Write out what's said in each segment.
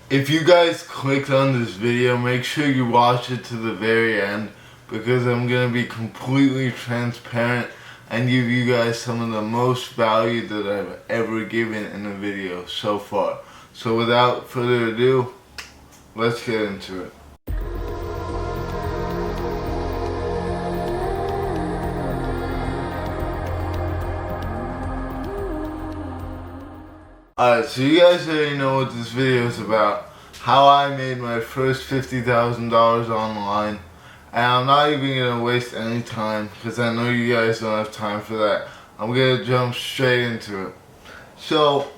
If you guys clicked on this video, make sure you watch it to the very end because I'm going to be completely transparent and give you guys some of the most value that I've ever given in a video so far. So without further ado, let's get into it. Alright, so you guys already know what this video is about. How I made my first $50,000 online. And I'm not even going to waste any time because I know you guys don't have time for that. I'm going to jump straight into it. So,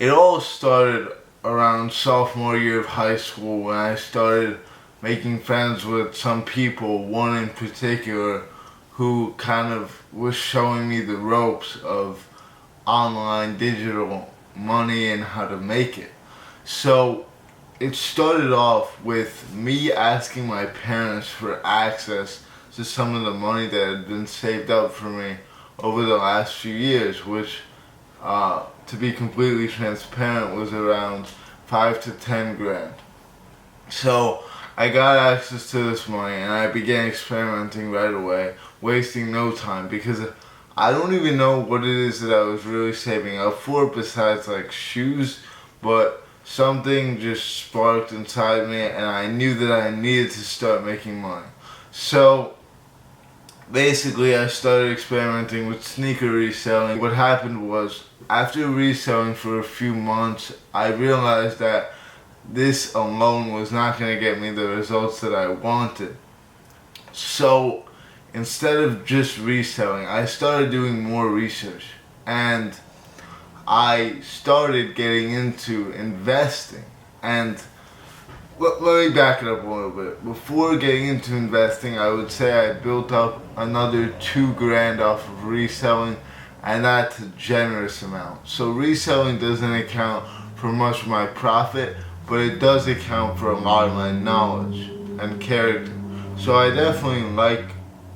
it all started around sophomore year of high school when I started making friends with some people, one in particular, who kind of was showing me the ropes of online digital money and how to make it. So it started off with me asking my parents for access to some of the money that had been saved up for me over the last few years, which to be completely transparent was around 5 to 10 grand. So I got access to this money and I began experimenting right away, wasting no time because I don't even know what it is that I was really saving up for besides like shoes, but something just sparked inside me and I knew that I needed to start making money. So basically I started experimenting with sneaker reselling. What happened was, after reselling for a few months, I realized that this alone was not going to get me the results that I wanted. So instead of just reselling, I started doing more research and I started getting into investing. And let me back it up a little bit. Before getting into investing, I would say I built up another 2 grand off of reselling, and that's a generous amount. So reselling doesn't account for much of my profit, but it does account for a lot of my knowledge and character. So I definitely like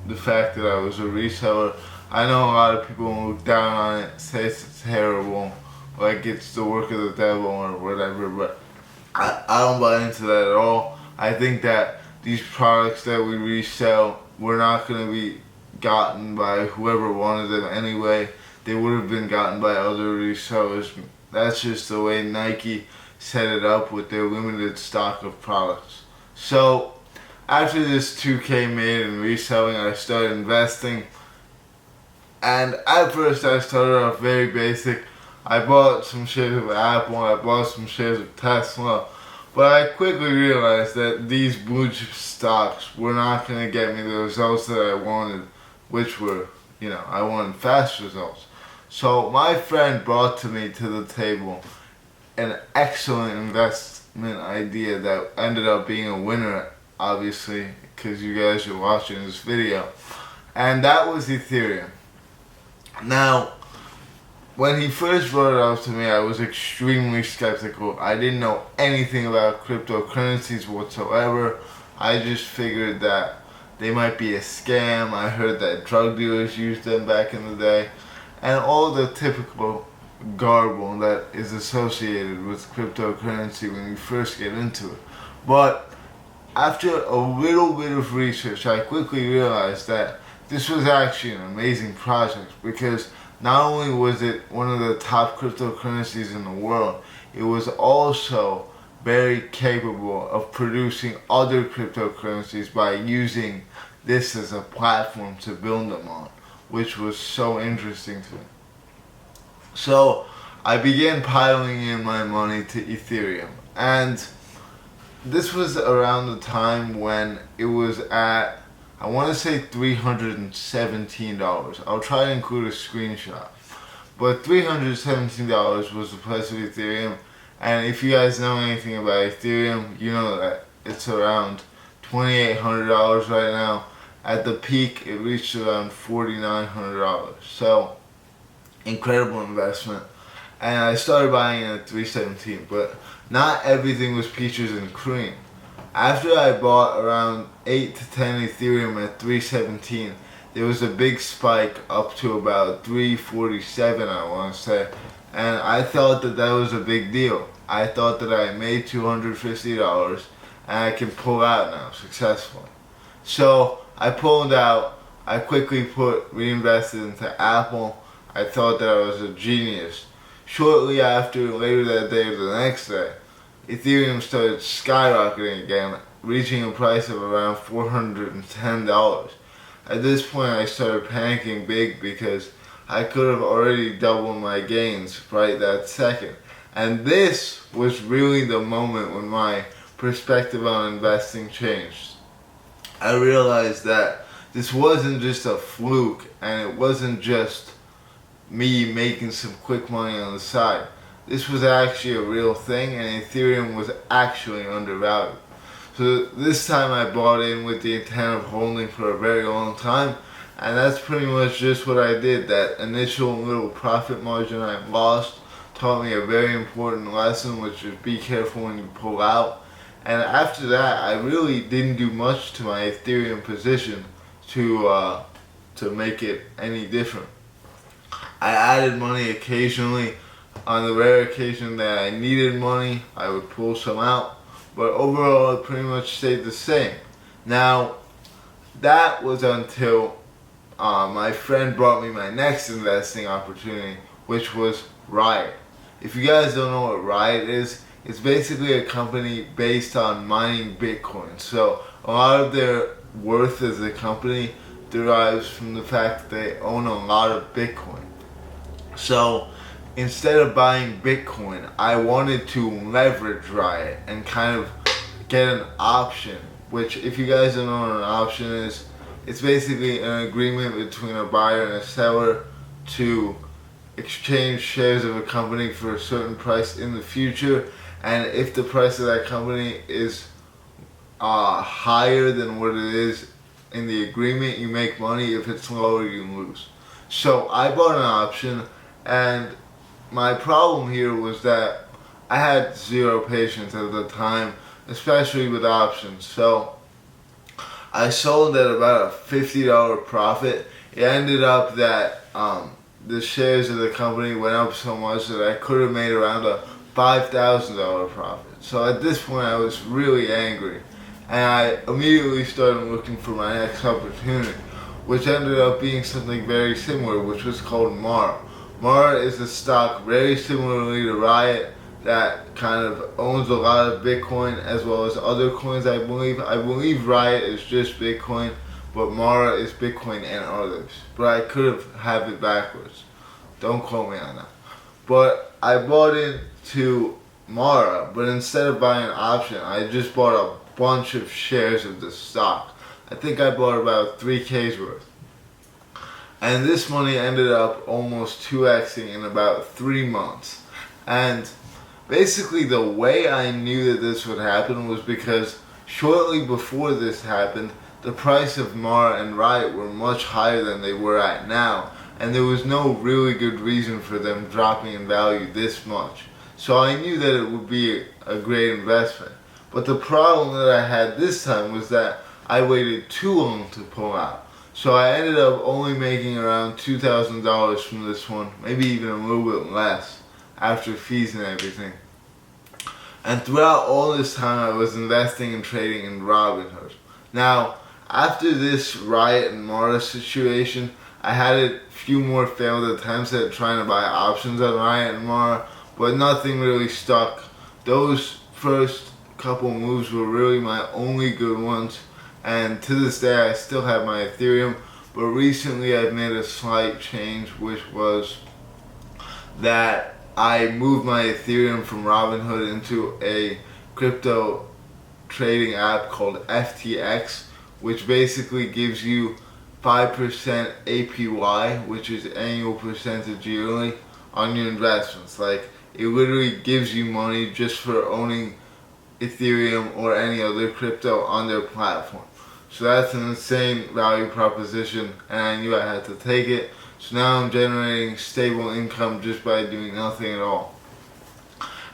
the fact that I was a reseller. I know a lot of people look down on it, say it's terrible, like it's the work of the devil or whatever, but I don't buy into that at all. I think that these products that we resell were not going to be gotten by whoever wanted them anyway. They would have been gotten by other resellers. That's just the way Nike set it up with their limited stock of products. So after this 2K made in reselling, I started investing. And at first I started off very basic. I bought some shares of Apple, I bought some shares of Tesla. But I quickly realized that these blue chip stocks were not going to get me the results that I wanted, which were, I wanted fast results. So my friend brought to me to the table an excellent investment idea that ended up being a winner, obviously, because you guys are watching this video. And that was Ethereum. Now, when he first brought it up to me, I was extremely skeptical. I didn't know anything about cryptocurrencies whatsoever. I just figured that they might be a scam. I heard that drug dealers used them back in the day. And all the typical garble that is associated with cryptocurrency when you first get into it. But after a little bit of research, I quickly realized that this was actually an amazing project because not only was it one of the top cryptocurrencies in the world, it was also very capable of producing other cryptocurrencies by using this as a platform to build them on, which was so interesting to me. So I began piling in my money to Ethereum, and this was around the time when it was at, I want to say $317. I'll try to include a screenshot. But $317 was the price of Ethereum. And if you guys know anything about Ethereum, you know that it's around $2,800 right now. At the peak, it reached around $4,900. So, incredible investment. And I started buying it at $317. But not everything was peaches and cream. After I bought around 8 to 10 Ethereum at $317, there was a big spike up to about $347, I want to say. And I thought that that was a big deal. I thought that I made $250 and I can pull out now successfully. So I pulled out, I quickly reinvested into Apple. I thought that I was a genius. Shortly after, later that day or the next day, Ethereum started skyrocketing again, reaching a price of around $410. At this point I started panicking big because I could have already doubled my gains right that second. And this was really the moment when my perspective on investing changed. I realized that this wasn't just a fluke and it wasn't just me making some quick money on the side. This was actually a real thing and Ethereum was actually undervalued. So this time I bought in with the intent of holding for a very long time, and that's pretty much just what I did. That initial little profit margin I lost taught me a very important lesson, which is be careful when you pull out. And after that, I really didn't do much to my Ethereum position to make it any different. I added money occasionally. On the rare occasion that I needed money, I would pull some out. But overall, it pretty much stayed the same. Now, that was until my friend brought me my next investing opportunity, which was Riot. If you guys don't know what Riot is, it's basically a company based on mining Bitcoin. So a lot of their worth as a company derives from the fact that they own a lot of Bitcoin. So instead of buying Bitcoin, I wanted to leverage Riot and kind of get an option, which if you guys don't know what an option is, it's basically an agreement between a buyer and a seller to exchange shares of a company for a certain price in the future, and if the price of that company is higher than what it is in the agreement, you make money. If it's lower, you lose. So I bought an option, and my problem here was that I had zero patience at the time, especially with options. So I sold at about a $50 profit. It ended up that the shares of the company went up so much that I could have made around a $5,000 profit. So at this point I was really angry, and I immediately started looking for my next opportunity, which ended up being something very similar, which was called Mara. Mara is a stock very similarly to Riot that kind of owns a lot of Bitcoin as well as other coins, I believe. I believe Riot is just Bitcoin, but Mara is Bitcoin and others. But I could have it backwards. Don't quote me on that. But I bought into Mara, but instead of buying an option, I just bought a bunch of shares of the stock. I think I bought about 3K's worth. And this money ended up almost 2xing in about 3 months. And basically the way I knew that this would happen was because shortly before this happened, the price of Mara and Riot were much higher than they were at now, and there was no really good reason for them dropping in value this much. So I knew that it would be a great investment. But the problem that I had this time was that I waited too long to pull out. So I ended up only making around $2,000 from this one, maybe even a little bit less after fees and everything. And throughout all this time I was investing and trading in Robinhood. Now, after this Riot and Mara situation, I had a few more failed attempts at trying to buy options on Riot and Mara, but nothing really stuck. Those first couple moves were really my only good ones, and to this day I still have my Ethereum, but recently I've made a slight change, which was that I moved my Ethereum from Robinhood into a crypto trading app called FTX, which basically gives you 5% APY, which is annual percentage yearly, on your investments. Like, it literally gives you money just for owning Ethereum or any other crypto on their platform. So that's an insane value proposition, and I knew I had to take it. So now I'm generating stable income just by doing nothing at all.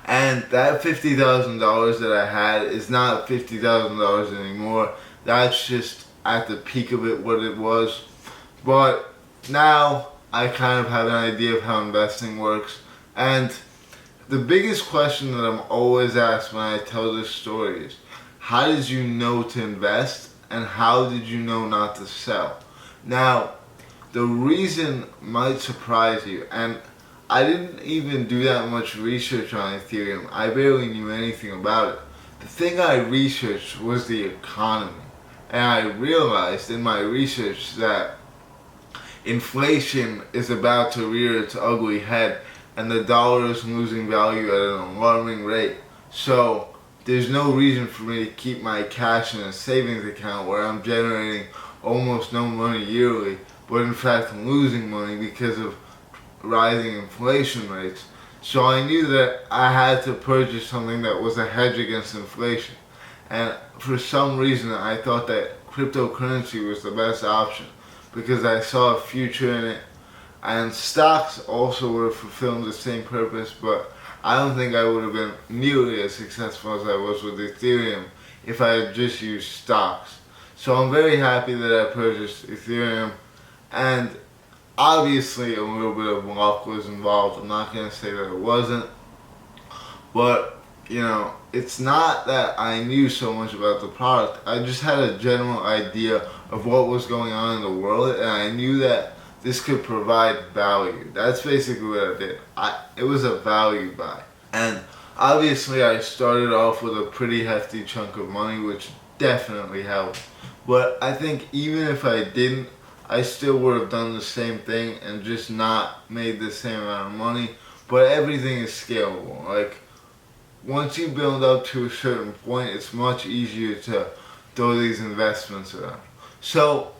And that $50,000 that I had is not $50,000 anymore. That's just at the peak of it what it was. But now I kind of have an idea of how investing works. And the biggest question that I'm always asked when I tell this story is, how did you know to invest and how did you know not to sell? Now, the reason might surprise you, and I didn't even do that much research on Ethereum. I barely knew anything about it. The thing I researched was the economy. And I realized in my research that inflation is about to rear its ugly head and the dollar is losing value at an alarming rate. So there's no reason for me to keep my cash in a savings account where I'm generating almost no money yearly, but in fact losing money because of rising inflation rates. So I knew that I had to purchase something that was a hedge against inflation. And for some reason I thought that cryptocurrency was the best option because I saw a future in it. And stocks also would have fulfilled the same purpose, but I don't think I would have been nearly as successful as I was with Ethereum if I had just used stocks. So I'm very happy that I purchased Ethereum, and obviously a little bit of luck was involved. I'm not going to say that it wasn't, but you know, it's not that I knew so much about the product. I just had a general idea of what was going on in the world, and I knew that this could provide value. That's basically what I did. It was a value buy. And obviously I started off with a pretty hefty chunk of money, which definitely helped. But I think even if I didn't, I still would have done the same thing and just not made the same amount of money. But everything is scalable. Like, once you build up to a certain point, it's much easier to throw these investments around. So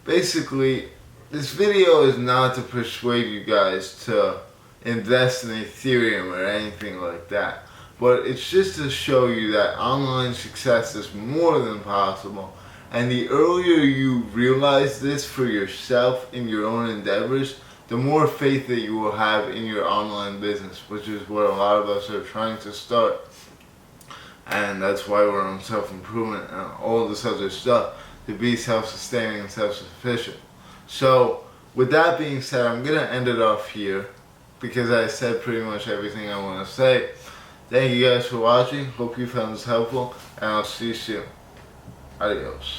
basically, this video is not to persuade you guys to invest in Ethereum or anything like that, but it's just to show you that online success is more than possible, and the earlier you realize this for yourself in your own endeavors, the more faith that you will have in your online business, which is what a lot of us are trying to start. And that's why we're on self-improvement and all this other stuff, to be self-sustaining and self-sufficient. So, with that being said, I'm going to end it off here because I said pretty much everything I want to say. Thank you guys for watching. Hope you found this helpful, and I'll see you soon. Adios.